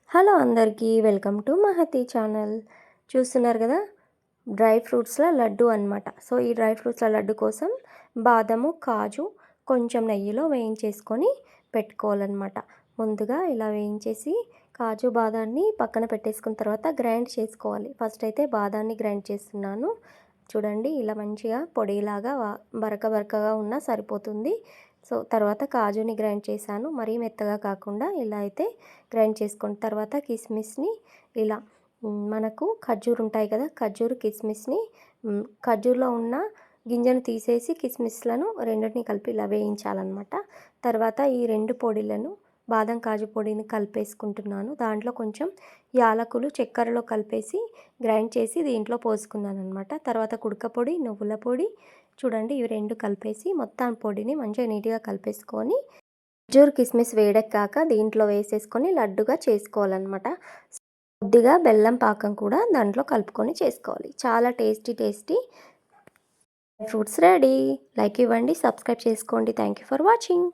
Hello అందరికీ welcome to Mahathi channel. చూస్తున్నారు కదా, డ్రై ఫ్రూట్స్ల లడ్డు అనమాట. సో ఈ డ్రై ఫ్రూట్స్ల లడ్డు కోసం బాదము, కాజు కొంచెం నెయ్యిలో వేయించేసుకొని పెట్టుకోవాలన్నమాట. ముందుగా ఇలా వేయించేసి కాజు బాదాన్ని పక్కన పెట్టేసుకున్న తర్వాత గ్రైండ్ చేసుకోవాలి. ఫస్ట్ అయితే బాదాన్ని గ్రైండ్ చేస్తున్నాను. చూడండి, ఇలా మంచిగా పొడిలాగా బరకగా ఉన్నా సరిపోతుంది. సో తర్వాత కాజుని గ్రైండ్ చేశాను. మరీ మెత్తగా కాకుండా ఇలా అయితే గ్రైండ్ చేసుకున్న తర్వాత కిస్మిస్ని ఇలా మనకు ఖర్జూరు ఉంటాయి కదా, ఖర్జూరు కిస్మిస్ని ఖర్జూరులో ఉన్న గింజను తీసేసి కిస్మిస్లను రెండింటిని కలిపి ఇలా వేయించాలన్నమాట. తర్వాత ఈ రెండు పొడిలను బాదం కాజు పొడిని కలిపేసుకుంటున్నాను. దాంట్లో కొంచెం యాలకులు చక్కెరలో కలిపేసి గ్రైండ్ చేసి దీంట్లో పోసుకున్నాను అనమాట. తర్వాత కుడక పొడి, నువ్వుల పొడి, చూడండి ఇవి రెండు కలిపేసి మొత్తం పొడిని మంచిగా నీట్గా కలిపేసుకొని ఖర్జూర్ కిస్మిస్ వేడెక్కాక దీంట్లో వేసేసుకొని లడ్డుగా చేసుకోవాలన్నమాట. కొద్దిగా బెల్లం పాకం కూడా దాంట్లో కలుపుకొని చేసుకోవాలి. చాలా టేస్టీ ఫ్రూట్స్ రెడీ. లైక్ ఇవ్వండి, సబ్స్క్రైబ్ చేసుకోండి. Thank you for watching.